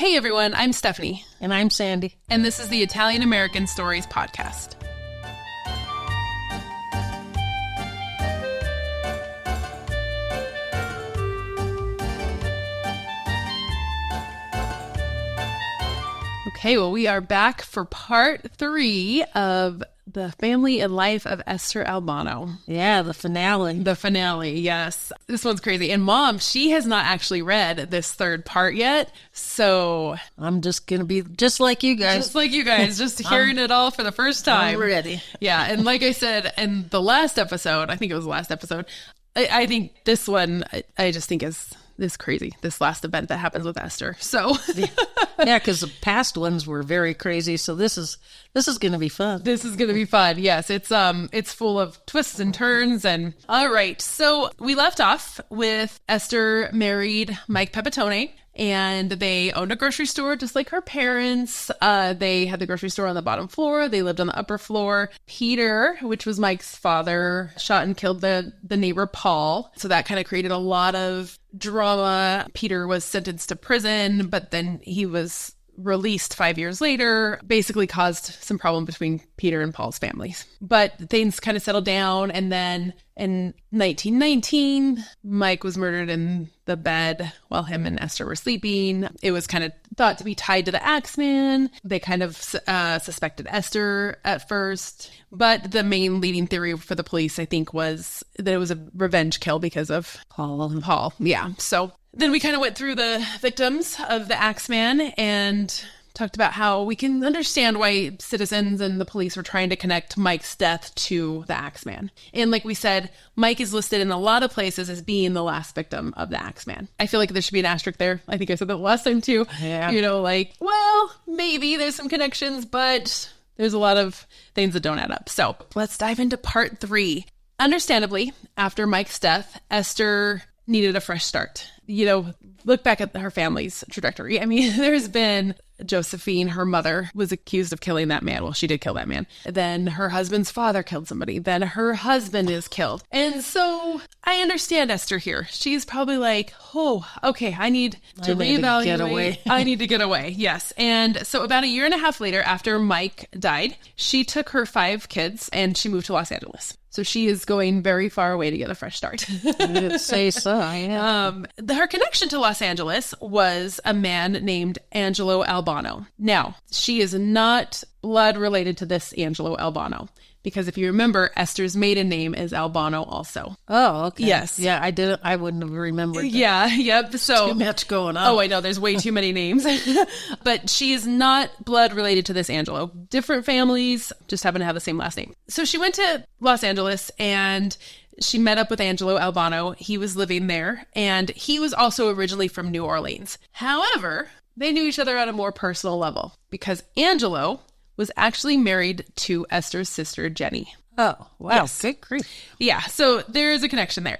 Hey everyone, I'm Stephanie. And I'm Sandy. And this is the Italian American Stories podcast. Okay, well, we are back for part 3 of the family and life of Esther Albano. Yeah, the finale. The finale, yes. This one's crazy. And Mom, she has not actually read this third part yet. So I'm just going to be just like you guys. Just like you guys, just hearing it all for the first time. I'm ready. Yeah, and like I said in the last episode, I think it was the last episode, I think this one, I just think is crazy, this last event that happens with Esther. So yeah, because the past ones were very crazy. So this is going to be fun. This is going to be fun. Yes, it's full of twists and turns. And all right, so we left off with Esther married Mike Pepitone. And they owned a grocery store just like her parents. They had the grocery store on the bottom floor. They lived on the upper floor. Peter, which was Mike's father, shot and killed the neighbor Paul. So that kind of created a lot of drama. Peter was sentenced to prison, but then he was released 5 years later, basically caused some problem between Peter and Paul's families. But things kind of settled down. And then in 1919, Mike was murdered in the bed while him and Esther were sleeping. It was kind of thought to be tied to the Axman. They kind of suspected Esther at first. But the main leading theory for the police, I think, was that it was a revenge kill because of Paul. Yeah. So then we kind of went through the victims of the Axman and talked about how we can understand why citizens and the police were trying to connect Mike's death to the Axman. And like we said, Mike is listed in a lot of places as being the last victim of the Axman. I feel like there should be an asterisk there. I think I said that last time too. Yeah. You know, like, well, maybe there's some connections, but there's a lot of things that don't add up. So let's dive into part 3. Understandably, after Mike's death, Esther needed a fresh start. You know, look back at her family's trajectory. I mean, there's been Josephine, her mother, was accused of killing that man. Well, she did kill that man. Then her husband's father killed somebody. Then her husband is killed. And so I understand Esther here. She's probably like, oh, okay, I need to reevaluate. Get away. I need to get away. Yes. And so about a year and a half later, after Mike died, she took her 5 kids and she moved to Los Angeles. So she is going very far away to get a fresh start. I'd say so, yeah. Her connection to Los Angeles was a man named Angelo Albano. Now, she is not blood related to this Angelo Albano. Because if you remember, Esther's maiden name is Albano also. Oh, okay. Yes. Yeah, I wouldn't have remembered that. Yeah, yep. So too much going on. Oh, I know. There's way too many names. But she is not blood related to this Angelo. Different families, just happen to have the same last name. So she went to Los Angeles and she met up with Angelo Albano. He was living there and he was also originally from New Orleans. However, they knew each other at a more personal level because Angelo was actually married to Esther's sister, Jenny. Oh, wow. Yes. Good grief. Yeah, so there is a connection there.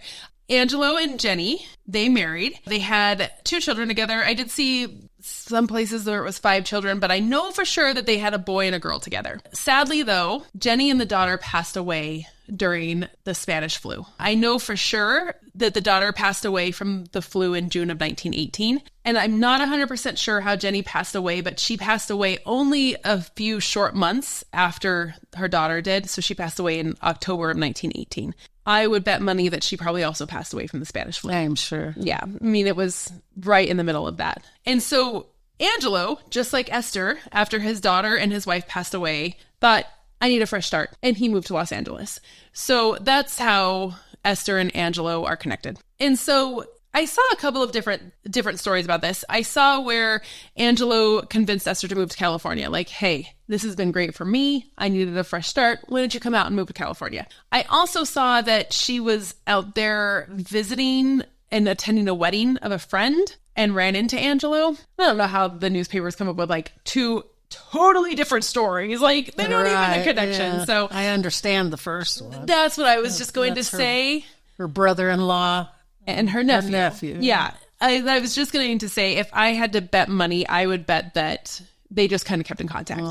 Angelo and Jenny, they married. They had 2 children together. I did see some places where it was 5 children, but I know for sure that they had a boy and a girl together. Sadly, though, Jenny and the daughter passed away during the Spanish flu. I know for sure that the daughter passed away from the flu in June of 1918. And I'm not 100% sure how Jenny passed away, but she passed away only a few short months after her daughter did. So she passed away in October of 1918. I would bet money that she probably also passed away from the Spanish flu. I'm sure. Yeah. I mean, it was right in the middle of that. And so Angelo, just like Esther, after his daughter and his wife passed away, thought, I need a fresh start. And he moved to Los Angeles. So that's how Esther and Angelo are connected. And so I saw a couple of different stories about this. I saw where Angelo convinced Esther to move to California. Like, hey, this has been great for me. I needed a fresh start. Why don't you come out and move to California? I also saw that she was out there visiting and attending a wedding of a friend and ran into Angelo. I don't know how the newspapers come up with like 2 totally different stories. Like, they don't even have a connection. Yeah. So I understand the first one. That's what I was just going to say. Her brother-in-law. And her nephew. Her nephew. Yeah. I was just going to say, if I had to bet money, I would bet that they just kind of kept in contact.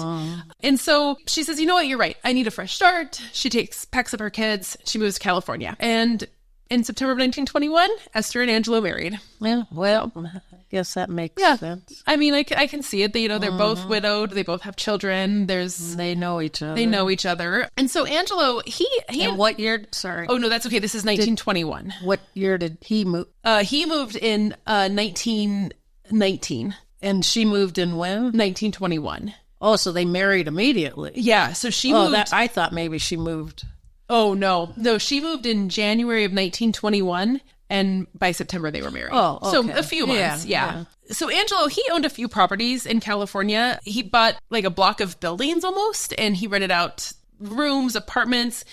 And so she says, you know what? You're right. I need a fresh start. She packs up her kids. She moves to California. And in September of 1921, Esther and Angelo married. Yeah, well, I guess that makes sense. I mean, I can see it. They, they're both widowed. They both have children. They know each other. They know each other. And so Angelo, he And what year? Sorry. Oh, no, that's okay. This is 1921. What year did he move? He moved in 1919. And she moved in when? 1921. Oh, so they married immediately. Yeah, so she moved. I thought maybe she moved. Oh, no. No, she moved in January of 1921, and by September they were married. Oh, okay. So a few months, yeah. So Angelo, he owned a few properties in California. He bought like a block of buildings almost, and he rented out rooms, apartments,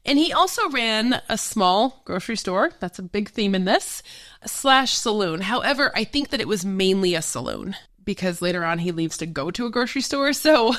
and he also ran a small grocery store. That's a big theme in this, / saloon. However, I think that it was mainly a saloon, because later on he leaves to go to a grocery store. So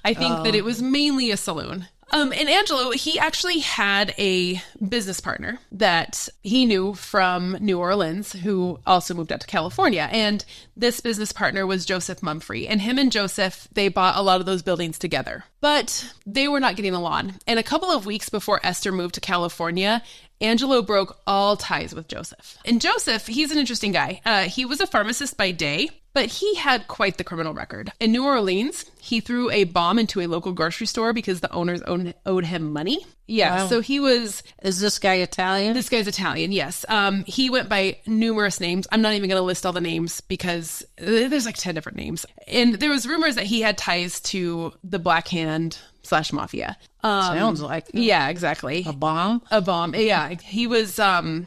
I think that it was mainly a saloon. And Angelo, he actually had a business partner that he knew from New Orleans who also moved out to California. And this business partner was Joseph Mumey. And him and Joseph, they bought a lot of those buildings together. But they were not getting along. And a couple of weeks before Esther moved to California, Angelo broke all ties with Joseph. And Joseph, he's an interesting guy. He was a pharmacist by day, but he had quite the criminal record. In New Orleans, he threw a bomb into a local grocery store because the owners owed him money. Yeah, wow. So he was... Is this guy Italian? This guy's Italian, yes. He went by numerous names. I'm not even going to list all the names because there's like 10 different names. And there was rumors that he had ties to the Black Hand / Mafia. Sounds like it. Yeah, exactly. A bomb? A bomb, yeah. He was a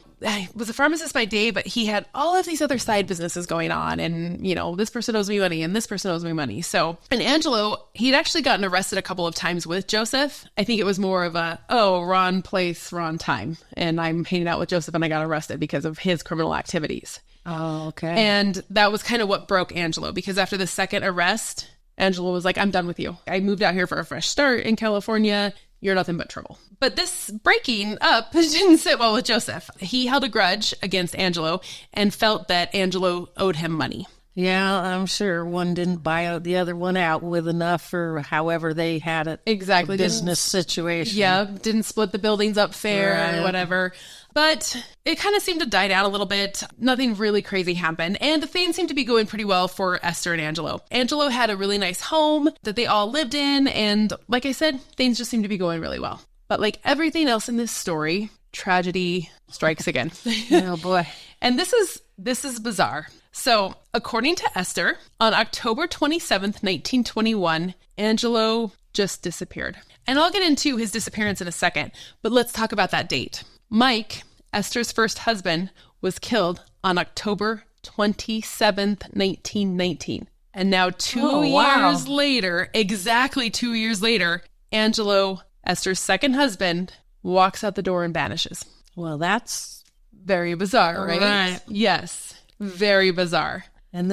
pharmacist by day, but he had all of these other side businesses going on. And, you know, this person owes me money and this person owes me money. So, and Angelo, he'd actually gotten arrested a couple of times with Joseph. I think it was more of a, wrong place, wrong time. And I'm hanging out with Joseph and I got arrested because of his criminal activities. Oh, okay. And that was kind of what broke Angelo, because after the second arrest, Angelo was like, I'm done with you. I moved out here for a fresh start in California. You're nothing but trouble. But this breaking up didn't sit well with Joseph. He held a grudge against Angelo and felt that Angelo owed him money. Yeah, I'm sure one didn't buy the other one out with enough for however they had it. Exactly. A business situation. Yeah, didn't split the buildings up fair or whatever. But it kind of seemed to die down a little bit. Nothing really crazy happened. And things seemed to be going pretty well for Esther and Angelo. Angelo had a really nice home that they all lived in. And like I said, things just seemed to be going really well. But like everything else in this story, tragedy strikes again. Oh boy. And this is bizarre. So according to Esther, on October 27th, 1921, Angelo just disappeared. And I'll get into his disappearance in a second, but let's talk about that date. Mike, Esther's first husband, was killed on October 27th, 1919. And now 2 years later, exactly 2 years later, Angelo, Esther's second husband, walks out the door and vanishes. Well, that's very bizarre, right? Yes, very bizarre. And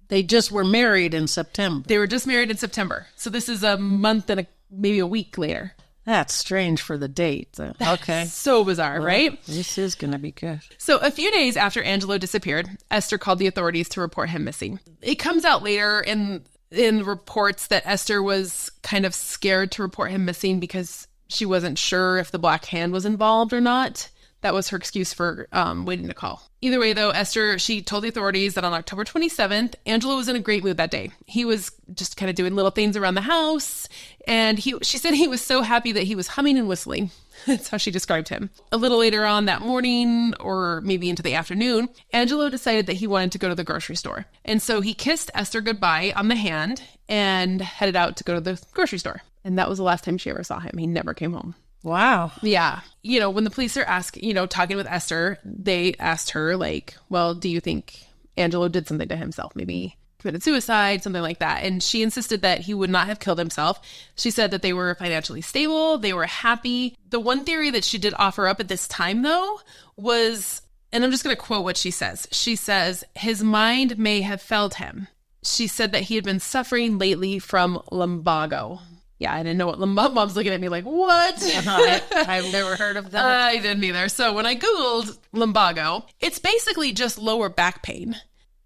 they just were married in September. They were just married in September. So this is a month and maybe a week later. That's strange for the date. Okay. So bizarre, right? This is going to be good. So a few days after Angelo disappeared, Esther called the authorities to report him missing. It comes out later in reports that Esther was kind of scared to report him missing because she wasn't sure if the Black Hand was involved or not. That was her excuse for waiting to call. Either way, though, Esther, she told the authorities that on October 27th, Angelo was in a great mood that day. He was just kind of doing little things around the house. And she said he was so happy that he was humming and whistling. That's how she described him. A little later on that morning, or maybe into the afternoon, Angelo decided that he wanted to go to the grocery store. And so he kissed Esther goodbye on the hand and headed out to go to the grocery store. And that was the last time she ever saw him. He never came home. Wow. Yeah. You know, when the police are talking with Esther, they asked her like, well, do you think Angelo did something to himself? Maybe committed suicide, something like that. And she insisted that he would not have killed himself. She said that they were financially stable. They were happy. The one theory that she did offer up at this time, though, was, and I'm just going to quote what she says. She says, his mind may have failed him. She said that he had been suffering lately from lumbago. Yeah, I didn't know what Mom's looking at me like, what? I've never heard of that. I didn't either. So when I Googled lumbago, it's basically just lower back pain.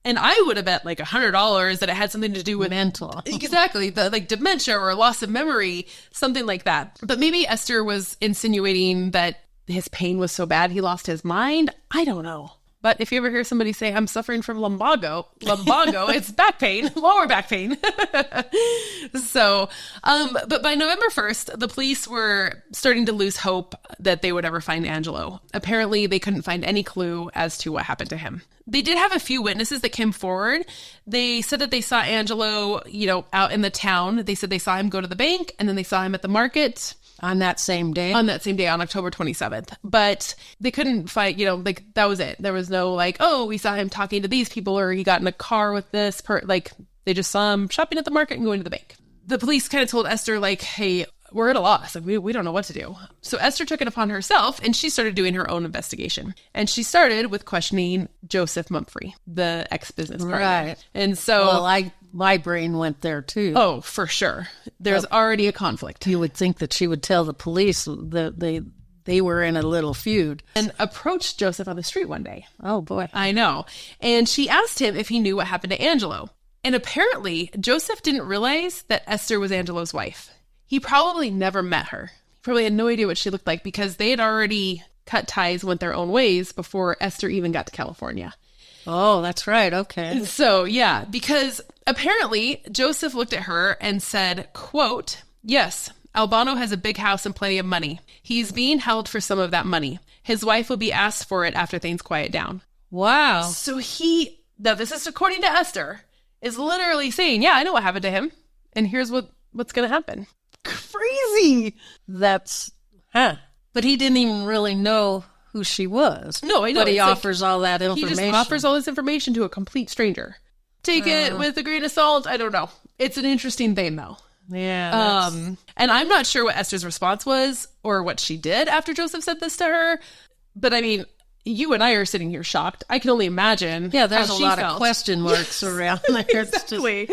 And I would have bet like $100 that it had something to do with mental. Exactly. The like dementia or loss of memory, something like that. But maybe Esther was insinuating that his pain was so bad he lost his mind. I don't know. But if you ever hear somebody say, I'm suffering from lumbago, it's back pain, lower back pain. So, but by November 1st, the police were starting to lose hope that they would ever find Angelo. Apparently, they couldn't find any clue as to what happened to him. They did have a few witnesses that came forward. They said that they saw Angelo, out in the town. They said they saw him go to the bank, and then they saw him at the market. On that same day? On October 27th. But they couldn't find, that was it. There was no we saw him talking to these people or he got in a car with this they just saw him shopping at the market and going to the bank. The police kind of told Esther, hey, we're at a loss. We don't know what to do. So Esther took it upon herself and she started doing her own investigation. And she started with questioning Joseph Mumey, the ex-business partner. Right. And so... my brain went there too. Oh, for sure. There's already a conflict. You would think that she would tell the police that they were in a little feud. And approached Joseph on the street one day. Oh, boy. I know. And she asked him if he knew what happened to Angelo. And apparently, Joseph didn't realize that Esther was Angelo's wife. He probably never met her. He probably had no idea what she looked like because they had already cut ties, went their own ways before Esther even got to California. Oh, that's right. Okay. So, yeah, because apparently Joseph looked at her and said, quote, "Yes, Albano has a big house and plenty of money. He's being held for some of that money. His wife will be asked for it after things quiet down." Wow. So now this is according to Esther, is literally saying, yeah, I know what happened to him. And here's what's going to happen. Crazy. But he didn't even really know who she was. No, I know. But he offers all that information. He just offers all this information to a complete stranger. Take it with a grain of salt. I don't know. It's an interesting thing, though. Yeah. And I'm not sure what Esther's response was or what she did after Joseph said this to her. But I mean, you and I are sitting here shocked. I can only imagine. Yeah, there's a lot felt. Of question marks around there. Exactly.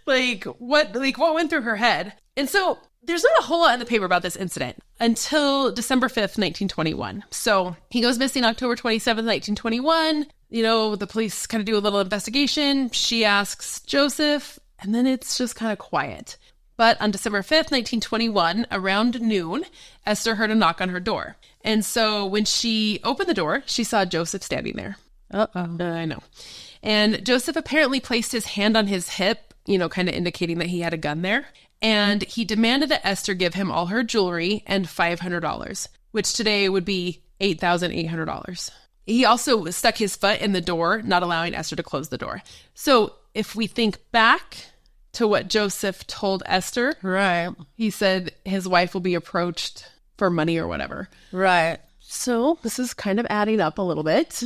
What went through her head? And so there's not a whole lot in the paper about this incident until December 5th, 1921. So he goes missing October 27th, 1921. The police kind of do a little investigation. She asks Joseph, and then it's just kind of quiet. But on December 5th, 1921, around noon, Esther heard a knock on her door. And so when she opened the door, she saw Joseph standing there. Uh-oh. I know. And Joseph apparently placed his hand on his hip, kind of indicating that he had a gun there. And he demanded that Esther give him all her jewelry and $500, which today would be $8,800. He also stuck his foot in the door, not allowing Esther to close the door. So if we think back to what Joseph told Esther, right, he said his wife will be approached for money or whatever. Right. So this is kind of adding up a little bit.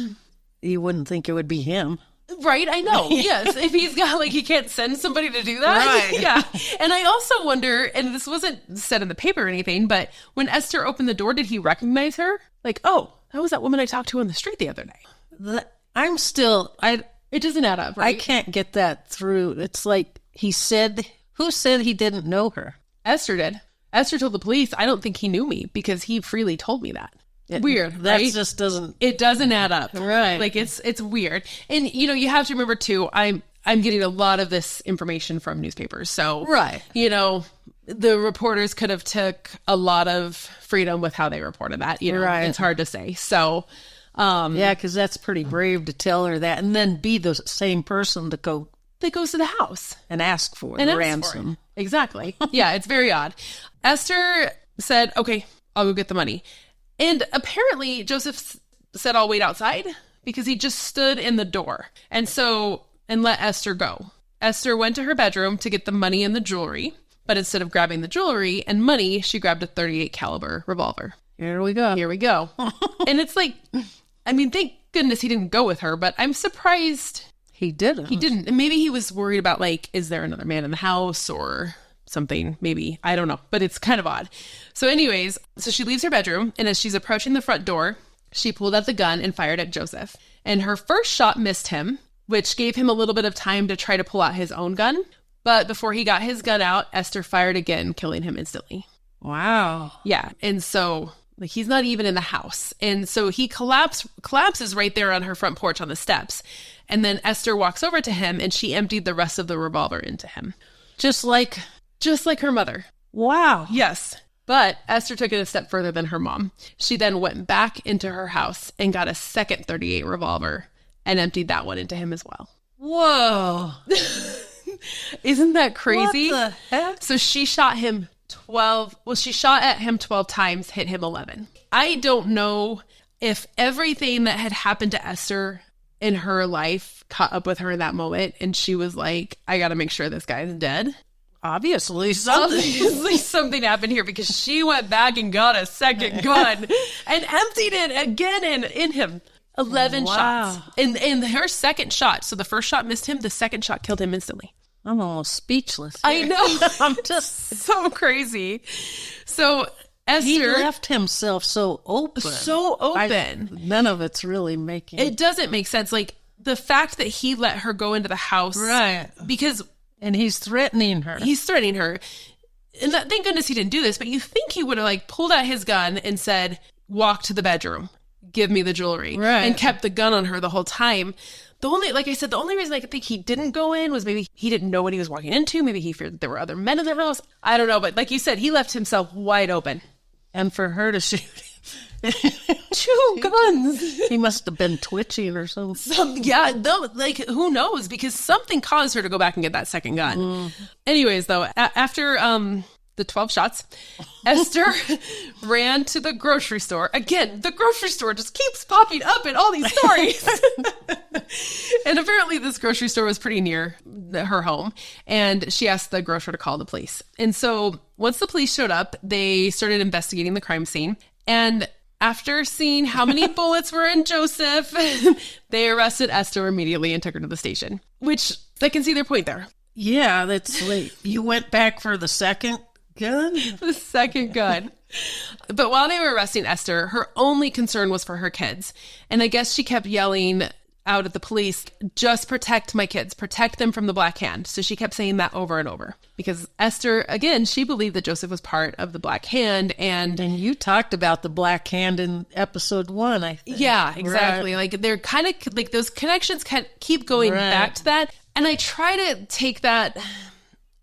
You wouldn't think it would be him. Right, I know. Yes, if he's got he can't send somebody to do that. Right. Yeah. And I also wonder, and this wasn't said in the paper or anything, but when Esther opened the door, did he recognize her? Oh, that was that woman I talked to on the street the other day. It doesn't add up, right? I can't get that through. It's who said he didn't know her? Esther did. Esther told the police, I don't think he knew me because he freely told me that. Weird, that right? just doesn't... It doesn't add up. Right. It's weird. And, you have to remember, too, I'm getting a lot of this information from newspapers. So, right. The reporters could have took a lot of freedom with how they reported that. Right. It's hard to say. So, yeah, because that's pretty brave to tell her that and then be the same person that goes to the house and ask for the ransom. Exactly. Yeah, it's very odd. Esther said, okay, I'll go get the money. And apparently Joseph said, I'll wait outside because he just stood in the door and let Esther go. Esther went to her bedroom to get the money and the jewelry, but instead of grabbing the jewelry and money, she grabbed a .38 caliber revolver. Here we go. And it's thank goodness he didn't go with her, but I'm surprised he didn't. And maybe he was worried about is there another man in the house or something, maybe. I don't know, but it's kind of odd. So anyways, she leaves her bedroom, and as she's approaching the front door, she pulled out the gun and fired at Joseph. And her first shot missed him, which gave him a little bit of time to try to pull out his own gun. But before he got his gun out, Esther fired again, killing him instantly. Wow. Yeah. And so he's not even in the house. And so he collapses right there on her front porch on the steps. And then Esther walks over to him and she emptied the rest of the revolver into him. Just like her mother. Wow. Yes. But Esther took it a step further than her mom. She then went back into her house and got a second .38 revolver and emptied that one into him as well. Whoa. Isn't that crazy? What the heck? So she shot at him 12 times, hit him 11. I don't know if everything that had happened to Esther in her life caught up with her in that moment, and she was like, I got to make sure this guy is dead. Obviously something happened here, because she went back and got a second gun and emptied it again in him. 11 shots. And her second shot, so the first shot missed him, the second shot killed him instantly. I'm almost speechless. I know. I'm just so crazy. So Esther, he left himself so open. None of it's really making... It doesn't make sense. Like, the fact that he let her go into the house. Right. Because... And he's threatening her. And thank goodness he didn't do this, but you think he would have, like, pulled out his gun and said, walk to the bedroom, give me the jewelry. Right. And kept the gun on her the whole time. Like I said, the only reason I could think he didn't go in was maybe he didn't know what he was walking into. Maybe he feared that there were other men in the house. I don't know. But like you said, he left himself wide open. And for her to shoot two guns. He must have been twitching or something. Who knows? Because something caused her to go back and get that second gun. Anyways, though, after the 12 shots, Esther ran to the grocery store. Again, the grocery store just keeps popping up in all these stories. And apparently this grocery store was pretty near her home. And she asked the grocer to call the police. And so once the police showed up, they started investigating the crime scene. And after seeing how many bullets were in Joseph, they arrested Esther immediately and took her to the station, which I can see their point there. Yeah, that's like, you went back for the second gun? The second gun. But while they were arresting Esther, her only concern was for her kids. And I guess she kept yelling out at the police, just protect my kids, protect them from the Black Hand. So she kept saying that over and over. Because Esther, again, she believed that Joseph was part of the Black Hand. And you talked about the Black Hand in episode 1, I think. Yeah, exactly. Right. Like, they're kind of, like, those connections keep going back to that. And I try to take that,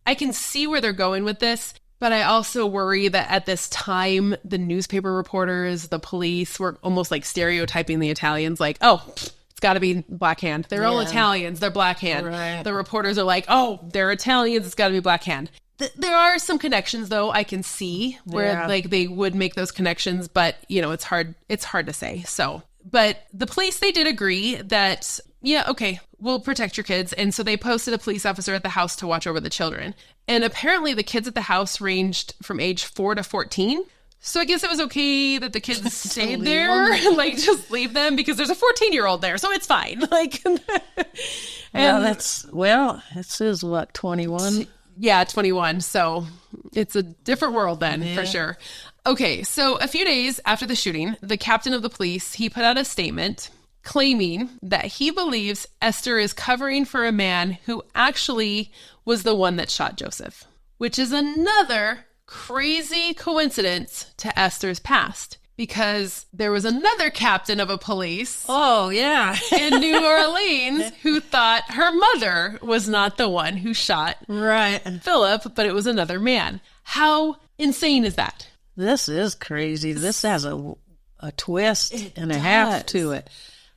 I can see where they're going with this. But I also worry that at this time, the newspaper reporters, the police were almost like stereotyping the Italians, like, oh, it's got to be Black Hand. They're all Italians. They're Black Hand. Right. The reporters are like, oh, they're Italians. It's got to be Black Hand. There are some connections, though, I can see where like they would make those connections. But, you know, it's hard to say. So, but the police, they did agree that, yeah, okay, we'll protect your kids. And so they posted a police officer at the house to watch over the children. And apparently the kids at the house ranged from age 4 to 14. So I guess it was okay that the kids stayed there, like just leave them, because there's a 14-year-old there, so it's fine. Like, this is what, 21? Yeah, 21. So it's a different world then, for sure. Okay, so a few days after the shooting, the captain of the police, he put out a statement claiming that he believes Esther is covering for a man who actually was the one that shot Joseph, which is another crazy coincidence to Esther's past, because there was another captain of a police in New Orleans who thought her mother was not the one who shot Philip, but it was another man. How insane is that? This is crazy. This has a twist and a half to it.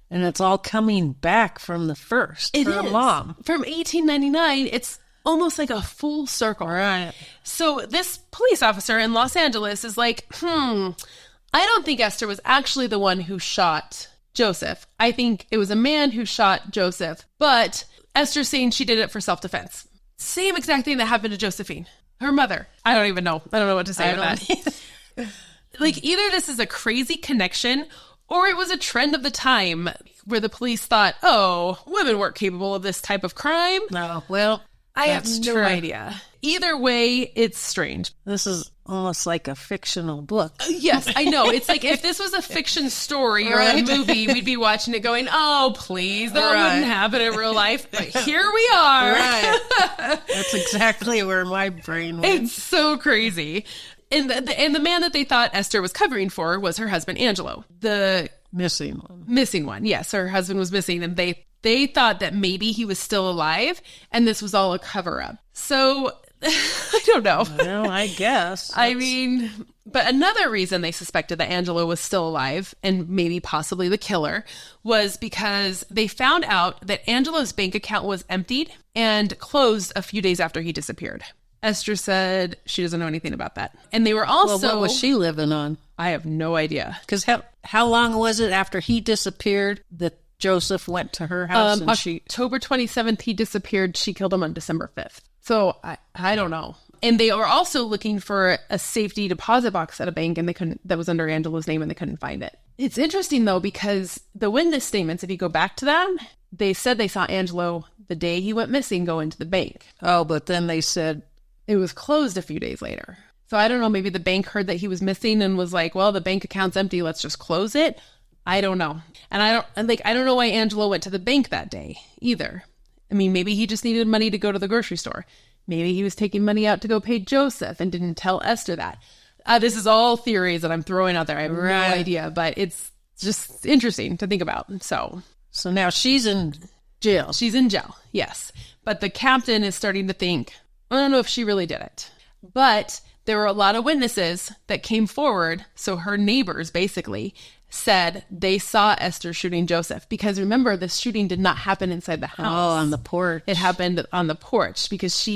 And it's all coming back from the first. Her mom. From 1899, it's almost like a full circle. Right. So this police officer in Los Angeles is like, I don't think Esther was actually the one who shot Joseph. I think it was a man who shot Joseph. But Esther's saying she did it for self-defense. Same exact thing that happened to Josephine, her mother. I don't even know. I don't know what to say about that. Like, either this is a crazy connection, or it was a trend of the time where the police thought, oh, women weren't capable of this type of crime. No, well, I have no idea. Either way, it's strange. This is almost like a fictional book. Yes, I know. It's like if this was a fiction story or a movie, we'd be watching it going, oh, please, that wouldn't happen in real life. But here we are. Right. That's exactly where my brain went. It's so crazy. And the man that they thought Esther was covering for was her husband, Angelo. The missing one. Missing one, yes. Her husband was missing, and they thought that maybe he was still alive, and this was all a cover-up. So I don't know. Well, I guess. I mean, but another reason they suspected that Angelo was still alive and maybe possibly the killer was because they found out that Angelo's bank account was emptied and closed a few days after he disappeared. Esther said she doesn't know anything about that. And they were also... Well, what was she living on? I have no idea. Because how long was it after he disappeared that Joseph went to her house? And October 27th, he disappeared. She killed him on December 5th. So I don't know. And they were also looking for a safety deposit box at a bank, and they couldn't. That was under Angelo's name, and they couldn't find it. It's interesting, though, because the witness statements, if you go back to them, they said they saw Angelo the day he went missing go into the bank. Oh, but then they said... It was closed a few days later. So I don't know, maybe the bank heard that he was missing and was like, well, the bank account's empty, let's just close it. I don't know. And I don't know why Angelo went to the bank that day either. I mean, maybe he just needed money to go to the grocery store. Maybe he was taking money out to go pay Joseph and didn't tell Esther that. This is all theories that I'm throwing out there. I have no idea, but it's just interesting to think about. So now she's in jail. She's in jail, yes. But the captain is starting to think, I don't know if she really did it. But there were a lot of witnesses that came forward. So her neighbors basically said they saw Esther shooting Joseph. Because remember, the shooting did not happen inside the house. Oh, on the porch. It happened on the porch because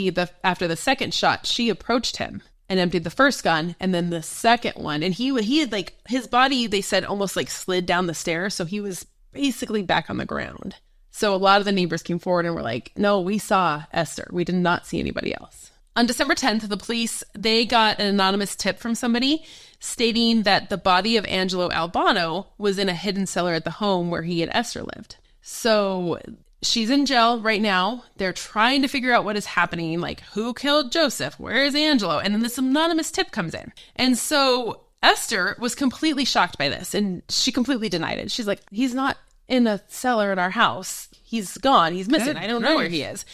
after the second shot, she approached him and emptied the first gun and then the second one. And he had like, his body, they said, almost like slid down the stairs. So he was basically back on the ground. So a lot of the neighbors came forward and were like, no, we saw Esther. We did not see anybody else. On December 10th, the police, they got an anonymous tip from somebody stating that the body of Angelo Albano was in a hidden cellar at the home where he and Esther lived. So she's in jail right now. They're trying to figure out what is happening, like who killed Joseph? Where is Angelo? And then this anonymous tip comes in. And so Esther was completely shocked by this and she completely denied it. She's like, he's not in a cellar at our house. He's gone. He's missing. I don't know where he is.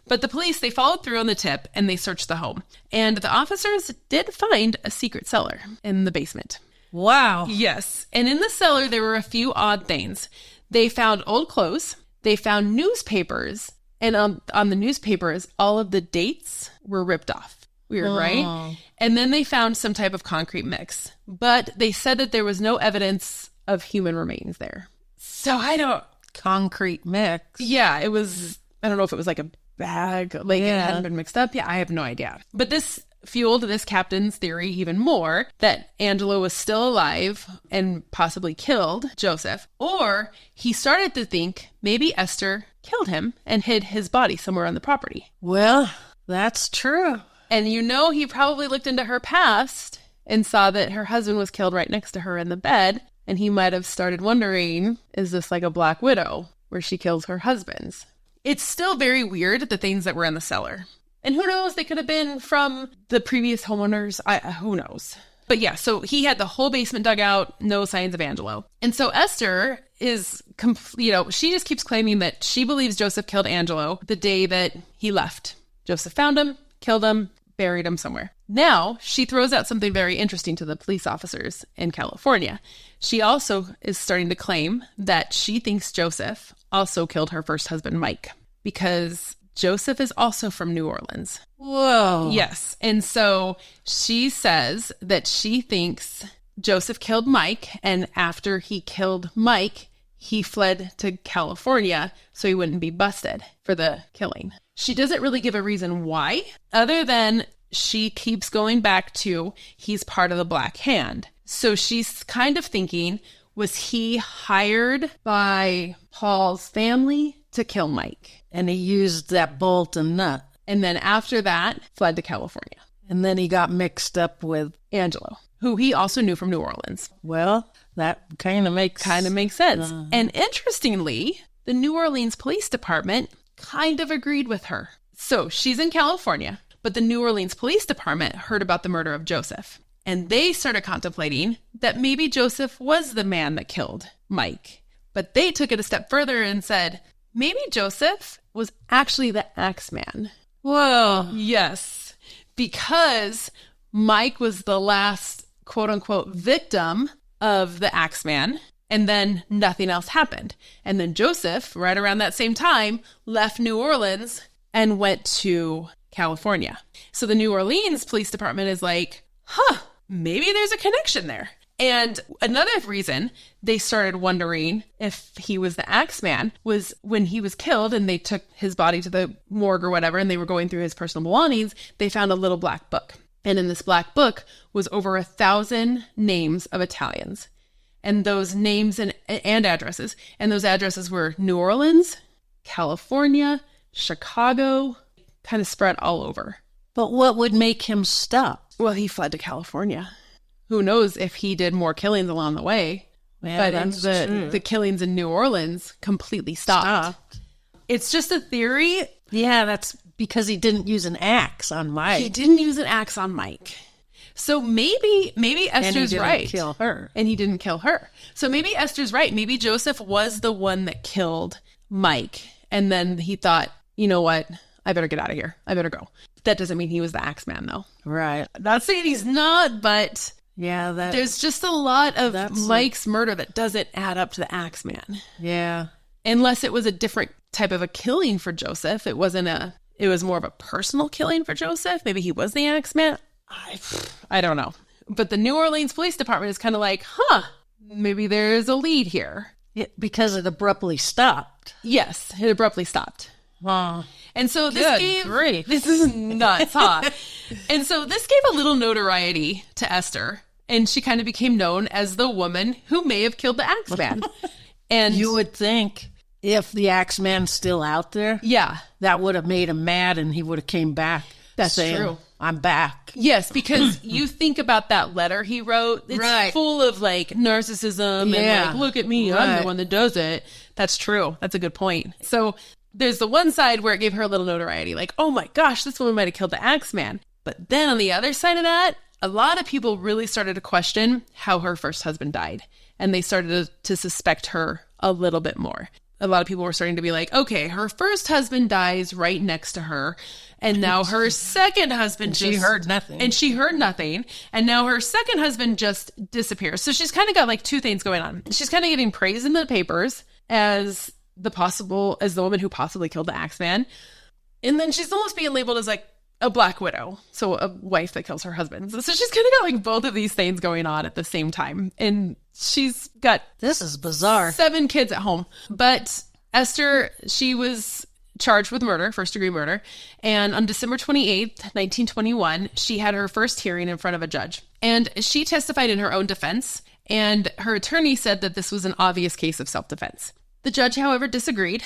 But the police, they followed through on the tip and they searched the home. And the officers did find a secret cellar in the basement. Wow. Yes. And in the cellar, there were a few odd things. They found old clothes. They found newspapers. And on the newspapers, all of the dates were ripped off. Weird, right? And then they found some type of concrete mix. But they said that there was no evidence of human remains there. So I don't... Concrete mix. Yeah, it was... I don't know if it was like a bag, like it hadn't been mixed up. Yeah, I have no idea. But this fueled this captain's theory even more that Angelo was still alive and possibly killed Joseph. Or he started to think maybe Esther killed him and hid his body somewhere on the property. Well, that's true. And he probably looked into her past and saw that her husband was killed right next to her in the bed. And he might have started wondering, is this like a Black Widow where she kills her husbands? It's still very weird, the things that were in the cellar. And who knows, they could have been from the previous homeowners. Who knows? But yeah, so he had the whole basement dug out, no signs of Angelo. And so Esther is, she just keeps claiming that she believes Joseph killed Angelo the day that he left. Joseph found him, killed him, buried him somewhere. Now, she throws out something very interesting to the police officers in California. She also is starting to claim that she thinks Joseph also killed her first husband, Mike, because Joseph is also from New Orleans. Whoa. Yes. And so she says that she thinks Joseph killed Mike, and after he killed Mike, he fled to California so he wouldn't be busted for the killing. She doesn't really give a reason why, other than she keeps going back to he's part of the Black Hand. So she's kind of thinking, was he hired by Paul's family to kill Mike? And he used that bolt and nut. And then after that, fled to California. And then he got mixed up with Angelo, who he also knew from New Orleans. Well, that kind of makes sense. And interestingly, the New Orleans Police Department kind of agreed with her. So she's in California, but the New Orleans Police Department heard about the murder of Joseph. And they started contemplating that maybe Joseph was the man that killed Mike. But they took it a step further and said, maybe Joseph was actually the Axman. Whoa. Yes. Because Mike was the last, quote unquote, victim of the Axman. And then nothing else happened. And then Joseph, right around that same time, left New Orleans and went to California. So the New Orleans Police Department is like, maybe there's a connection there. And another reason they started wondering if he was the Axman was when he was killed and they took his body to the morgue or whatever, and they were going through his personal belongings, they found a little black book. And in this black book was over 1,000 names of Italians. And those names and addresses, and those addresses were New Orleans, California, Chicago, kind of spread all over. But what would make him stop? Well, he fled to California. Who knows if he did more killings along the way. Yeah, but the killings in New Orleans completely stopped. It's just a theory. Yeah, that's because he didn't use an axe on Mike. He didn't use an axe on Mike. So maybe Esther's right. And he didn't kill her. And he didn't kill her. So maybe Esther's right. Maybe Joseph was the one that killed Mike. And then he thought, you know what? I better get out of here. I better go. That doesn't mean he was the Axman, though. Right. Not saying he's not, but yeah, there's just a lot of Mike's murder that doesn't add up to the Axman. Yeah. Unless it was a different type of a killing for Joseph. It was more of a personal killing for Joseph. Maybe he was the Axman. I don't know. But the New Orleans Police Department is kind of like, maybe there's a lead here. Yeah, because it abruptly stopped. Yes, it abruptly stopped. Wow. And so this is nuts, huh? And so this gave a little notoriety to Esther, and she kind of became known as the woman who may have killed the Axman. And you would think if the Axeman's still out there, yeah, that would have made him mad, and he would have came back. That's saying, true. I'm back. Yes, because you think about that letter he wrote. It's full of like narcissism and like, look at me, I'm the one that does it. That's true. That's a good point. So there's the one side where it gave her a little notoriety, like, oh my gosh, this woman might have killed the Axman. But then on the other side of that, a lot of people really started to question how her first husband died. And they started to suspect her a little bit more. A lot of people were starting to be like, okay, her first husband dies right next to her. And now her second husband she heard nothing. And she heard nothing. And now her second husband just disappears. So she's kind of got like two things going on. She's kind of getting praised in the papers as the woman who possibly killed the Axman. And then she's almost being labeled as like a black widow. So a wife that kills her husband. So she's kind of got like both of these things going on at the same time. And she's got this is bizarre 7 kids at home. But Esther, she was charged with murder, first-degree murder. And on December 28th, 1921, she had her first hearing in front of a judge. And she testified in her own defense. And her attorney said that this was an obvious case of self-defense. The judge, however, disagreed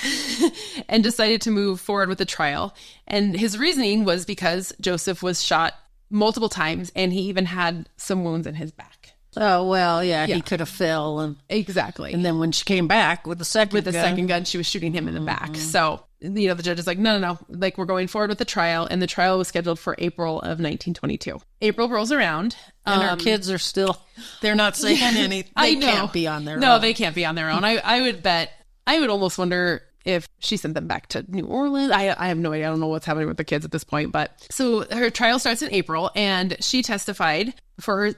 and decided to move forward with the trial. And his reasoning was because Joseph was shot multiple times and he even had some wounds in his back. Oh, well, yeah. He could have fell. And exactly. And then when she came back with the second gun, she was shooting him in the back. So, the judge is like, no. Like, we're going forward with the trial. And the trial was scheduled for April of 1922. April rolls around. And our kids are still, they're not saying anything. They can't be on their own. No, they can't be on their own. I would almost wonder if she sent them back to New Orleans. I have no idea. I don't know what's happening with the kids at this point. But so her trial starts in April and she testified for,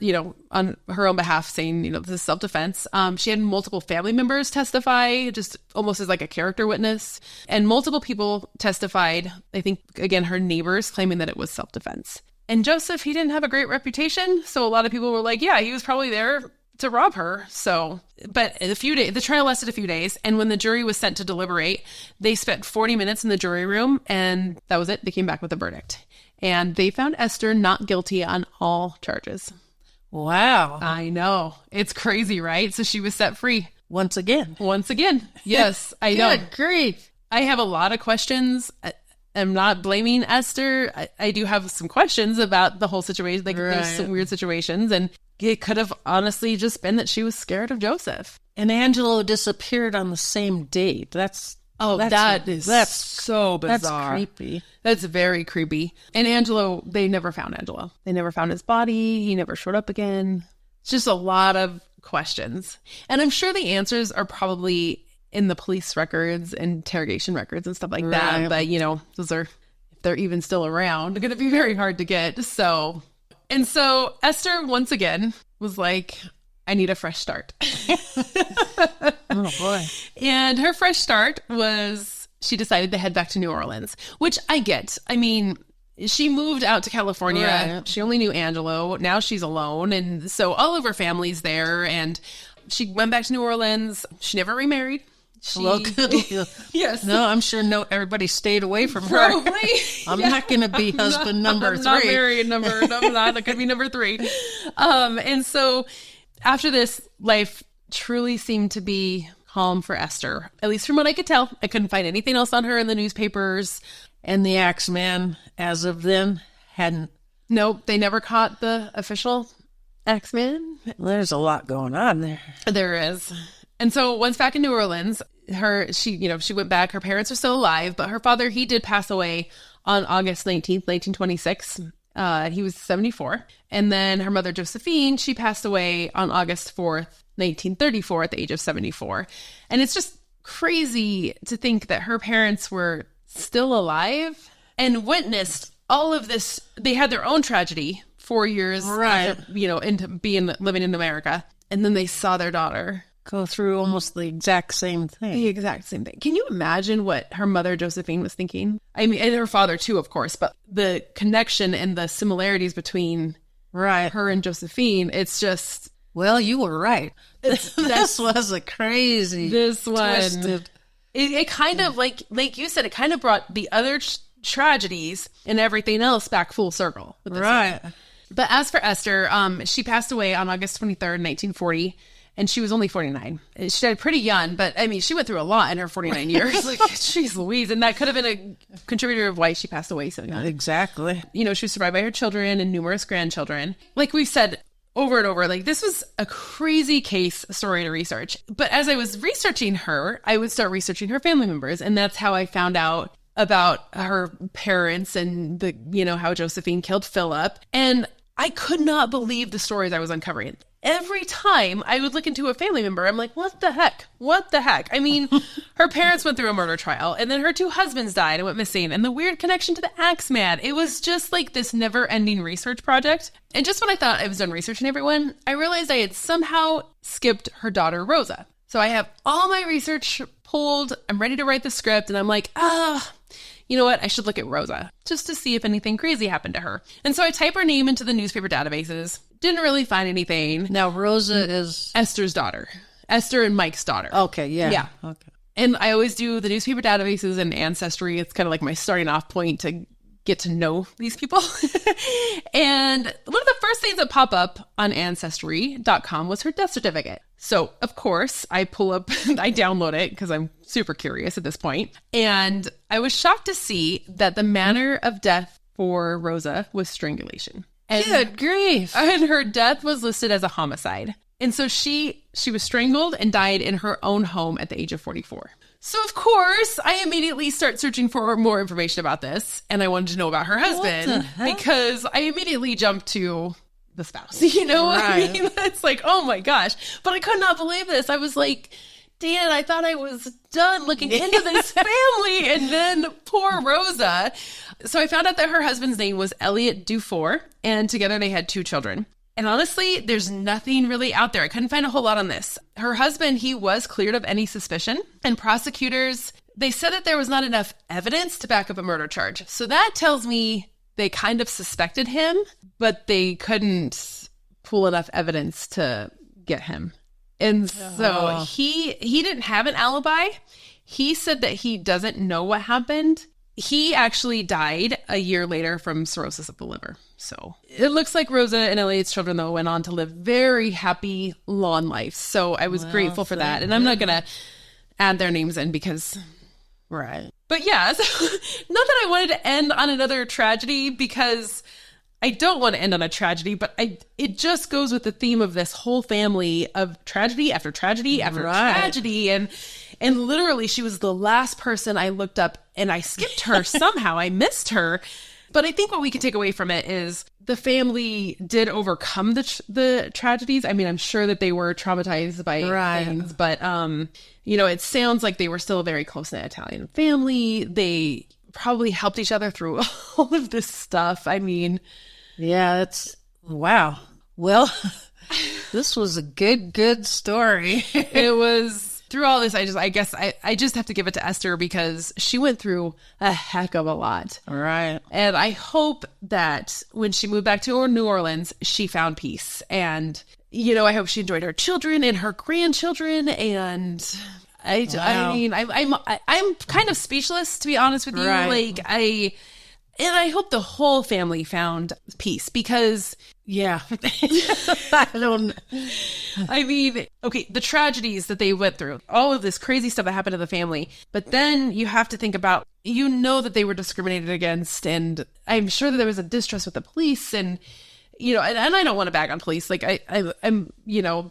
on her own behalf saying, this is self-defense. She had multiple family members testify just almost as like a character witness, and multiple people testified. I think, again, her neighbors claiming that it was self-defense. And Joseph, he didn't have a great reputation. So a lot of people were like, yeah, he was probably there to rob her. So, but the trial lasted a few days. And when the jury was sent to deliberate, they spent 40 minutes in the jury room and that was it. They came back with a verdict and they found Esther not guilty on all charges. Wow. I know. It's crazy, right? So she was set free. Once again. Yes, I know. Good grief. I have a lot of questions. I'm not blaming Esther. I do have some questions about the whole situation. Like there's some weird situations and it could have honestly just been that she was scared of Joseph. And Angelo disappeared on the same date. That's so bizarre. That's creepy. That's very creepy. And Angelo, they never found Angelo. They never found his body. He never showed up again. It's just a lot of questions. And I'm sure the answers are probably in the police records, interrogation records and stuff like that. But, those are, if they're even still around, they're going to be very hard to get. So Esther, once again, was like, I need a fresh start. Oh, boy. And her fresh start was she decided to head back to New Orleans, which I get. I mean, She moved out to California. Right. She only knew Angelo. Now she's alone. And so all of her family's there. And she went back to New Orleans. She never remarried. Yes. No, I'm sure everybody stayed away from her. Probably. I'm not going to be husband number I'm three. not married number. I'm not. That could be number 3. And so after this, life truly seemed to be calm for Esther, at least from what I could tell. I couldn't find anything else on her in the newspapers. And the Axman, as of then, hadn't. Nope, they never caught the official Axman. There's a lot going on there. There is. And so once back in New Orleans, she went back. Her parents are still alive, but her father, he did pass away on August 19th, 1926. He was 74. And then her mother, Josephine, she passed away on August 4th, 1934 at the age of 74. And it's just crazy to think that her parents were still alive and witnessed all of this. They had their own tragedy 4 years after, into living in America. And then they saw their daughter go through almost the exact same thing. The exact same thing. Can you imagine what her mother, Josephine, was thinking? I mean, and her father too, of course, but the connection and the similarities between her and Josephine, it's just... Well, you were right. This was a crazy... This one... Twisted. It kind of, like you said, it kind of brought the other tragedies and everything else back full circle. With this one. But as for Esther, she passed away on August 23rd, 1940. And she was only 49. She died pretty young, but I mean, she went through a lot in her 49 years. Like, jeez Louise. And that could have been a contributor of why she passed away so young. Exactly. She was survived by her children and numerous grandchildren. Like we've said over and over, like this was a crazy case story to research. But as I was researching her, I would start researching her family members. And that's how I found out about her parents and how Josephine killed Philip. And I could not believe the stories I was uncovering. Every time I would look into a family member, I'm like, what the heck? What the heck? I mean, her parents went through a murder trial, and then her 2 husbands died and went missing, and the weird connection to the Axman. It was just like this never-ending research project. And just when I thought I was done researching everyone, I realized I had somehow skipped her daughter, Rosa. So I have all my research pulled. I'm ready to write the script, and I'm like, you know what? I should look at Rosa just to see if anything crazy happened to her. And so I type her name into the newspaper databases. Didn't really find anything. Now, Rosa is... Esther's daughter. Esther and Mike's daughter. Okay, yeah. Yeah. Okay. And I always do the newspaper databases and Ancestry. It's kind of like my starting off point to get to know these people. And one of the first things that pop up on Ancestry.com was her death certificate. So, of course, I download it because I'm super curious at this point. And I was shocked to see that the manner of death for Rosa was strangulation. And, good grief. And her death was listed as a homicide. And so she was strangled and died in her own home at the age of 44. So, of course, I immediately start searching for more information about this. And I wanted to know about her husband because I immediately jumped to the spouse. You know what I mean? It's like, oh my gosh. But I could not believe this. I was like, Dan, I thought I was done looking into this family. And then poor Rosa. So I found out that her husband's name was Elliot Dufour, and together they had 2 children. And honestly, there's nothing really out there. I couldn't find a whole lot on this. Her husband, he was cleared of any suspicion, and prosecutors, they said that there was not enough evidence to back up a murder charge. So that tells me they kind of suspected him, but they couldn't pull enough evidence to get him. And so he didn't have an alibi. He said that he doesn't know what happened. He actually died a year later from cirrhosis of the liver. So it looks like Rosa and Elliot's children, though, went on to live very happy, long lives. So I was grateful for that. And I'm not going to add their names in because... Right. But yeah, so not that I wanted to end on another tragedy because I don't want to end on a tragedy, but it just goes with the theme of this whole family of tragedy after tragedy after tragedy. And literally, she was the last person I looked up, and I skipped her somehow. I missed her. But I think what we can take away from it is the family did overcome the tragedies. I mean, I'm sure that they were traumatized by things, but, it sounds like they were still a very close-knit Italian family. They probably helped each other through all of this stuff. I mean... Yeah, wow. Well, this was a good story. It was through all this, I guess I just have to give it to Esther because she went through a heck of a lot. Right. And I hope that when she moved back to New Orleans, she found peace. And, I hope she enjoyed her children and her grandchildren. And I mean, I'm kind of speechless, to be honest with you. Right. I hope the whole family found peace because, yeah, I mean, okay, the tragedies that they went through, all of this crazy stuff that happened to the family, but then you have to think about, that they were discriminated against, and I'm sure that there was a distrust with the police, and, and I don't want to bag on police, like I'm,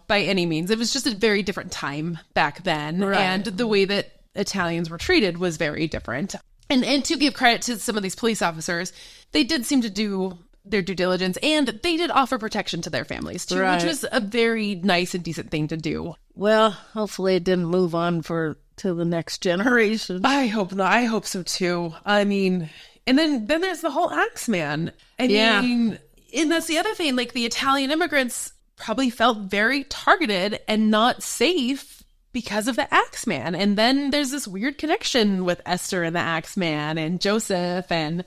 by any means. It was just a very different time back then, right. And the way that Italians were treated was very different. And to give credit to some of these police officers, they did seem to do their due diligence, and they did offer protection to their families too, right. Which was a very nice and decent thing to do. Well, hopefully it didn't move on to the next generation. I hope not. I hope so too. I mean, and then there's the whole Axman. I mean, and that's the other thing. Like, the Italian immigrants probably felt very targeted and not safe because of the Axman. And then there's this weird connection with Esther and the Axman and Joseph, and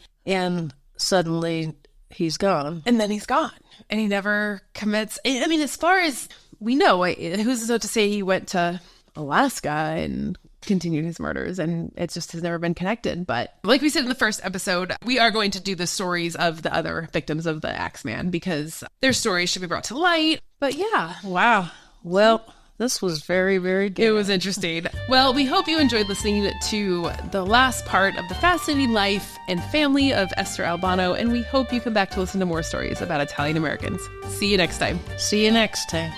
suddenly he's gone. And then he's gone. And he never commits. I mean, as far as we know, who's to say he went to Alaska and continued his murders, and it just has never been connected. But like we said in the first episode, we are going to do the stories of the other victims of the Axman because their stories should be brought to light. But yeah. Wow. Well, this was very, very good. It was interesting. Well, we hope you enjoyed listening to the last part of the fascinating life and family of Esther Albano, and we hope you come back to listen to more stories about Italian Americans. See you next time. See you next time.